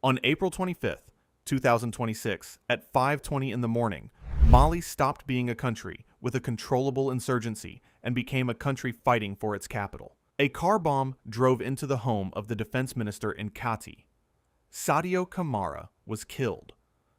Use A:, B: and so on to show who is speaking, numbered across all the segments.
A: On April 25th, 2026, at 5:20 in the morning, Mali stopped being a country with a controllable insurgency and became a country fighting for its capital. A car bomb drove into the home of the defense minister in Kati. Sadio Camara was killed.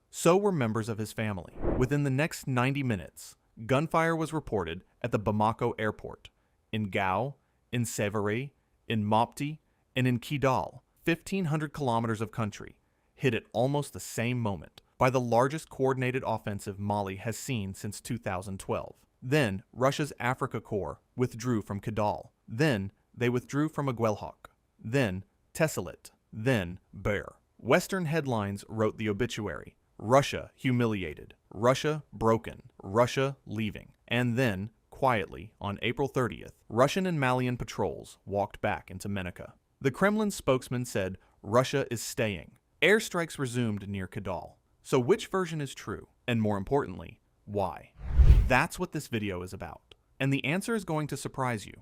A: So were members of his family. Within the next 90 minutes, gunfire was reported at the Bamako airport, in Gao, in Sévaré, in Mopti, and in Kidal, 1,500 kilometers of country, hit at almost the same moment by the largest coordinated offensive Mali has seen since 2012. Then, Russia's Africa Corps withdrew from Kidal. Then, they withdrew from Aguelhok. Then, Tessalit. Then, Bear. Western headlines wrote the obituary. Russia humiliated. Russia broken. Russia leaving. And then, quietly, on April 30th, Russian and Malian patrols walked back into Ménaka. The Kremlin spokesman said Russia is staying. Airstrikes resumed near Kidal. So which version is true? And more importantly, why? That's what this video is about. And the answer is going to surprise you,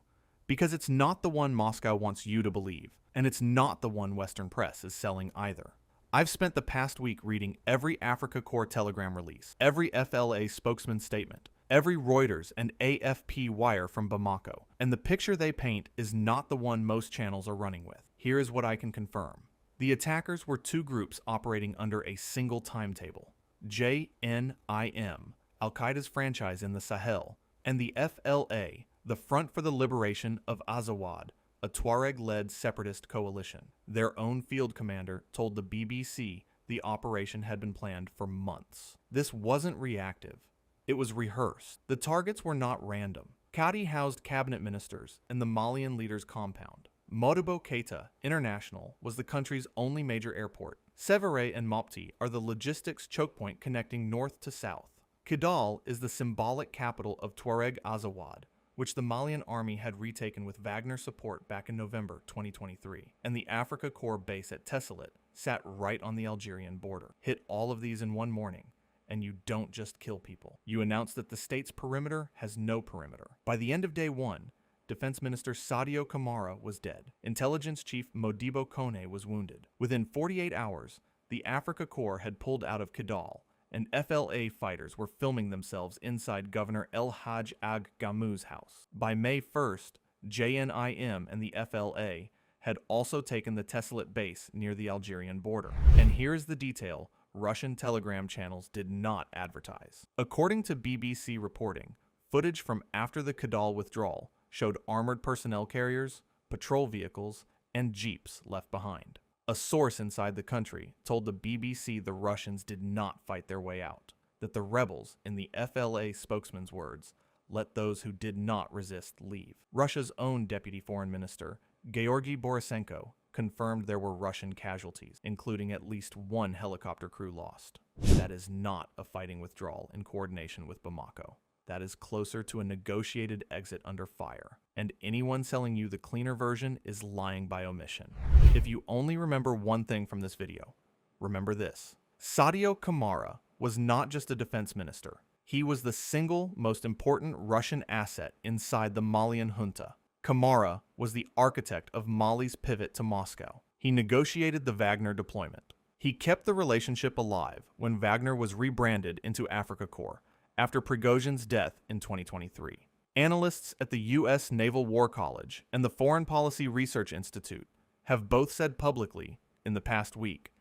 A: because it's not the one Moscow wants you to believe, and it's not the one Western press is selling either. I've spent the past week reading every Africa Corps telegram release, every FLA spokesman statement, every Reuters and AFP wire from Bamako, and the picture they paint is not the one most channels are running with. Here is what I can confirm. The attackers were two groups operating under a single timetable: JNIM, Al-Qaeda's franchise in the Sahel, and the FLA, the Front for the Liberation of Azawad, a Tuareg-led separatist coalition. Their own field commander told the BBC the operation had been planned for months. This wasn't reactive. It was rehearsed. The targets were not random. Kati housed cabinet ministers in the Malian leader's compound. Modibo Keita International was the country's only major airport. Sévaré and Mopti are the logistics choke point connecting north to south. Kidal is the symbolic capital of Tuareg Azawad, which the Malian army had retaken with Wagner support back in November 2023. And the Africa Corps base at Tessalit sat right on the Algerian border. Hit all of these in one morning, and you don't just kill people. You announce that the state's perimeter has no perimeter. By the end of day one, Defense Minister Sadio Camara was dead. Intelligence Chief Modibo Kone was wounded. Within 48 hours, the Africa Corps had pulled out of Kidal, and FLA fighters were filming themselves inside Governor El Haj Ag Gamou's house. By May 1st, JNIM and the FLA had also taken the Tessalit base near the Algerian border. And here's the detail Russian telegram channels did not advertise. According to BBC reporting, footage from after the Kidal withdrawal showed armored personnel carriers, patrol vehicles, and jeeps left behind. A source inside the country told the BBC the Russians did not fight their way out, that the rebels, in the FLA spokesman's words, let those who did not resist leave. Russia's own deputy foreign minister, Georgy Borisenko, confirmed there were Russian casualties, including at least one helicopter crew lost. That is not a fighting withdrawal in coordination with Bamako. That is closer to a negotiated exit under fire. And anyone selling you the cleaner version is lying by omission. If you only remember one thing from this video, remember this. Sadio Camara was not just a defense minister. He was the single most important Russian asset inside the Malian junta. Camara was the architect of Mali's pivot to Moscow. He negotiated the Wagner deployment. He kept the relationship alive when Wagner was rebranded into Africa Corps after Prigozhin's death in 2023. Analysts at the U.S. Naval War College and the Foreign Policy Research Institute have both said publicly in the past week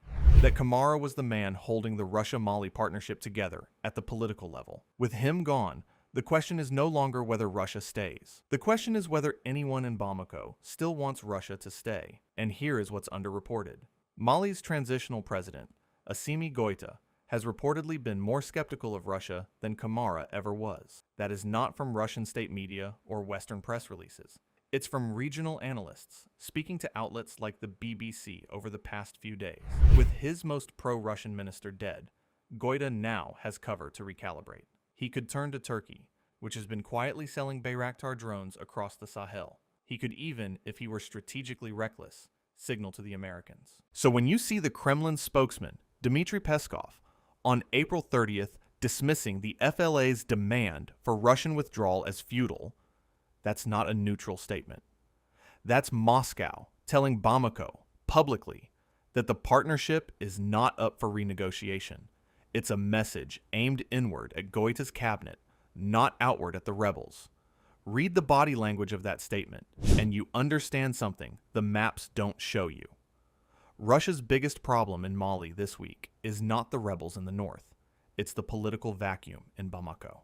A: that Camara was the man holding the Russia-Mali partnership together at the political level. With him gone, the question is no longer whether Russia stays. The question is whether anyone in Bamako still wants Russia to stay. And here is what's underreported. Mali's transitional president, Assimi Goïta, has reportedly been more skeptical of Russia than Camara ever was. That is not from Russian state media or Western press releases. It's from regional analysts speaking to outlets like the BBC over the past few days. With his most pro-Russian minister dead, Goïta now has cover to recalibrate. He could turn to Turkey, which has been quietly selling Bayraktar drones across the Sahel. He could even, if he were strategically reckless, signal to the Americans. So when you see the Kremlin spokesman, Dmitry Peskov, on April 30th, dismissing the FLA's demand for Russian withdrawal as futile, that's not a neutral statement. That's Moscow telling Bamako publicly that the partnership is not up for renegotiation. It's a message aimed inward at Goita's cabinet, not outward at the rebels. Read the body language of that statement, and you understand something the maps don't show you. Russia's biggest problem in Mali this week is not the rebels in the north. It's the political vacuum in Bamako.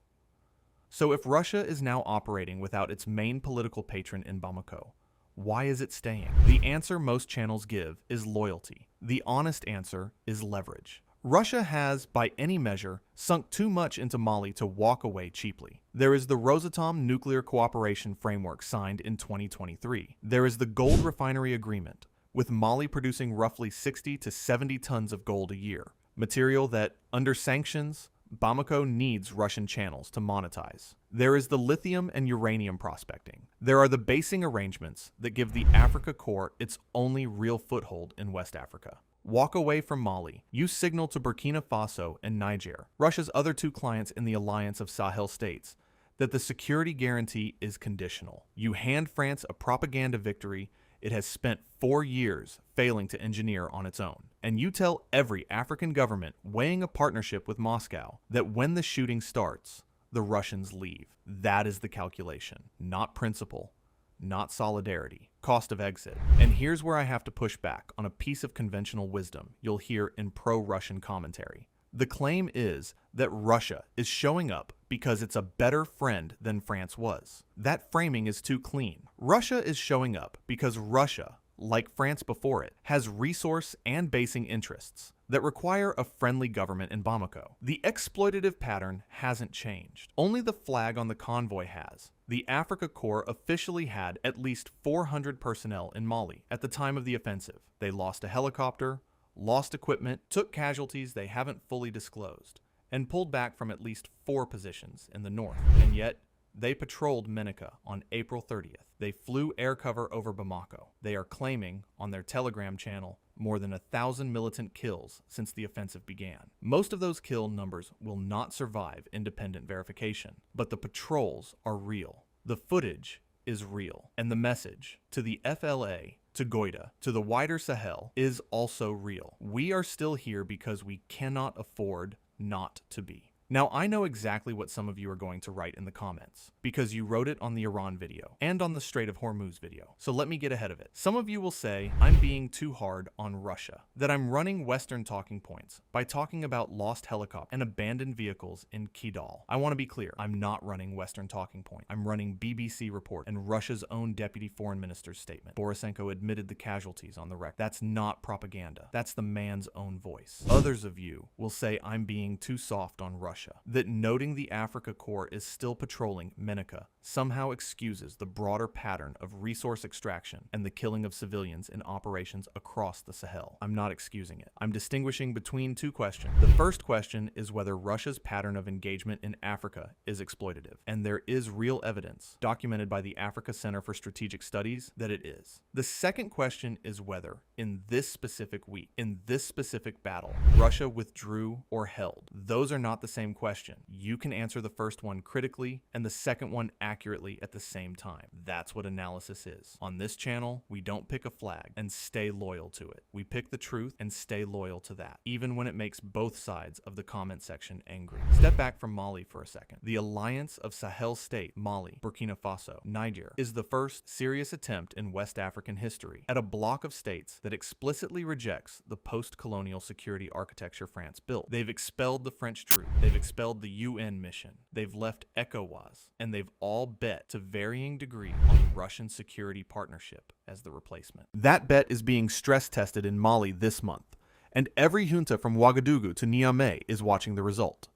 A: So if Russia is now operating without its main political patron in Bamako, why is it staying? The answer most channels give is loyalty. The honest answer is leverage. Russia has, by any measure, sunk too much into Mali to walk away cheaply. There is the Rosatom nuclear cooperation framework signed in 2023. There is the gold refinery agreement, with Mali producing roughly 60 to 70 tons of gold a year, material that, under sanctions, Bamako needs Russian channels to monetize. There is the lithium and uranium prospecting. There are the basing arrangements that give the Africa Corps its only real foothold in West Africa. Walk away from Mali. You signal to Burkina Faso and Niger, Russia's other two clients in the alliance of Sahel states, that the security guarantee is conditional. You hand France a propaganda victory it has spent 4 years failing to engineer on its own. And you tell every African government weighing a partnership with Moscow that when the shooting starts, the Russians leave. That is the calculation, not principle, not solidarity, cost of exit. And here's where I have to push back on a piece of conventional wisdom you'll hear in pro-Russian commentary. The claim is that Russia is showing up because it's a better friend than France was. That framing is too clean. Russia is showing up because Russia, like France before it, has resource and basing interests that require a friendly government in Bamako. The exploitative pattern hasn't changed. Only the flag on the convoy has. The Africa Corps officially had at least 400 personnel in Mali at the time of the offensive. They lost a helicopter, lost equipment, took casualties they haven't fully disclosed, and pulled back from at least 4 positions in the north. And yet, they patrolled Ménaka on April 30th. They flew air cover over Bamako. They are claiming, on their Telegram channel, more than 1,000 militant kills since the offensive began. Most of those kill numbers will not survive independent verification, but the patrols are real. The footage is real. And the message, to the FLA, to Goita, to the wider Sahel, is also real. We are still here because we cannot afford not to be. Now, I know exactly what some of you are going to write in the comments, because you wrote it on the Iran video, and on the Strait of Hormuz video, so let me get ahead of it. Some of you will say I'm being too hard on Russia, that I'm running Western talking points by talking about lost helicopters and abandoned vehicles in Kidal. I want to be clear, I'm not running Western talking point. I'm running BBC report and Russia's own deputy foreign minister's statement. Borisenko admitted the casualties on the record. That's not propaganda. That's the man's own voice. Others of you will say I'm being too soft on Russia, that noting the Africa Corps is still patrolling Ménaka somehow excuses the broader pattern of resource extraction and the killing of civilians in operations across the Sahel. I'm not excusing it. I'm distinguishing between 2 questions. The first question is whether Russia's pattern of engagement in Africa is exploitative, and there is real evidence, documented by the Africa Center for Strategic Studies, that it is. The second question is whether, in this specific week, in this specific battle, Russia withdrew or held. Those are not the same question. You can answer the first one critically and the second one accurately at the same time. That's what analysis is. On this channel, we don't pick a flag and stay loyal to it. We pick the truth and stay loyal to that, even when it makes both sides of the comment section angry. Step back from Mali for a second. The alliance of Sahel state, Mali, Burkina Faso, Niger, is the first serious attempt in West African history at a bloc of states that explicitly rejects the post-colonial security architecture France built. They've expelled the French troops. They've expelled the UN mission. They've left ECOWAS, and they've all bet to varying degrees on Russian security partnership as the replacement. That bet is being stress tested in Mali this month, and every junta from Ouagadougou to Niamey is watching the result.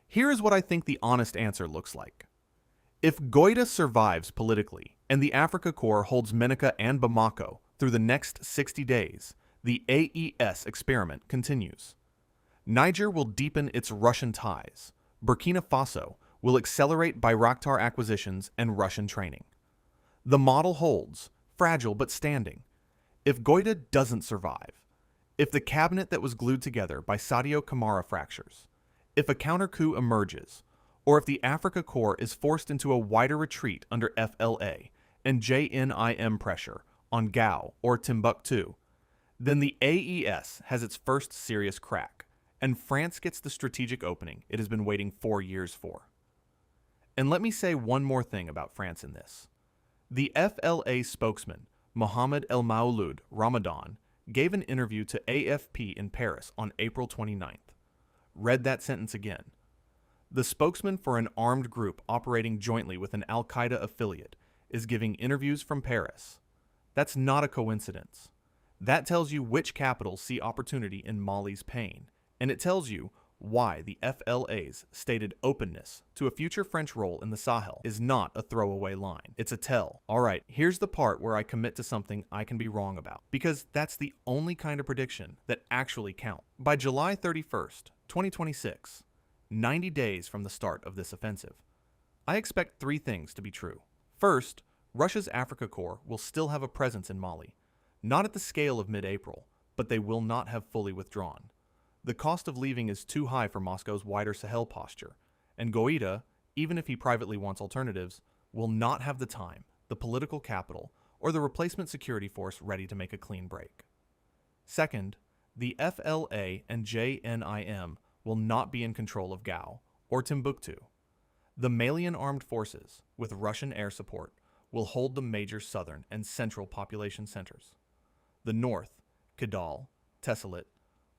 A: Here is what I think the honest answer looks like. If Goita survives politically, and the Africa Corps holds Ménaka and Bamako through the next 60 days, the AES experiment continues. Niger will deepen its Russian ties. Burkina Faso will accelerate Bayraktar acquisitions and Russian training. The model holds, fragile but standing. If Goita doesn't survive, if the cabinet that was glued together by Sadio Camara fractures, if a counter-coup emerges, or if the Africa Corps is forced into a wider retreat under FLA and JNIM pressure on Gao or Timbuktu, Then the AES has its first serious crack, and France gets the strategic opening it has been waiting 4 years for. And let me say one more thing about France in this. The FLA spokesman, Mohamed El Maouloud Ramadan, gave an interview to AFP in Paris on April 29th. Read that sentence again. The spokesman for an armed group operating jointly with an Al-Qaeda affiliate is giving interviews from Paris. That's not a coincidence. That tells you which capitals see opportunity in Mali's pain, and it tells you why the FLA's stated openness to a future French role in the Sahel is not a throwaway line. It's a tell. Alright, here's the part where I commit to something I can be wrong about, because that's the only kind of prediction that actually counts. By July 31st, 2026, 90 days from the start of this offensive, I expect 3 things to be true. First, Russia's Africa Corps will still have a presence in Mali, not at the scale of mid-April, but they will not have fully withdrawn. The cost of leaving is too high for Moscow's wider Sahel posture, and Goïta, even if he privately wants alternatives, will not have the time, the political capital, or the replacement security force ready to make a clean break. Second, the FLA and JNIM will not be in control of Gao or Timbuktu. The Malian armed forces, with Russian air support, will hold the major southern and central population centers. The north, Kidal, Tessalit,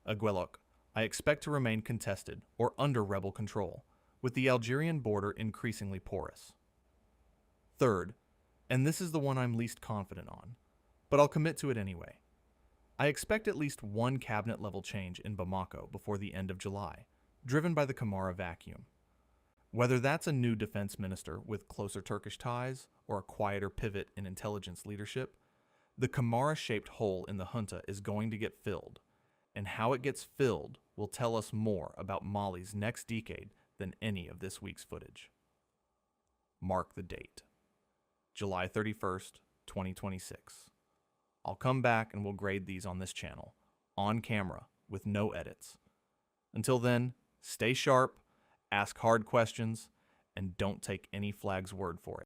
A: Aguelhok, I expect to remain contested or under rebel control, with the Algerian border increasingly porous. Third, and this is the one I'm least confident on, but I'll commit to it anyway, I expect at least one cabinet-level change in Bamako before the end of July, driven by the Camara vacuum. Whether that's a new defense minister with closer Turkish ties or a quieter pivot in intelligence leadership, the Camara-shaped hole in the junta is going to get filled, and how it gets filled will tell us more about Mali's next decade than any of this week's footage. Mark the date. July 31st, 2026. I'll come back and we'll grade these on this channel, on camera, with no edits. Until then, stay sharp, ask hard questions, and don't take any flag's word for it.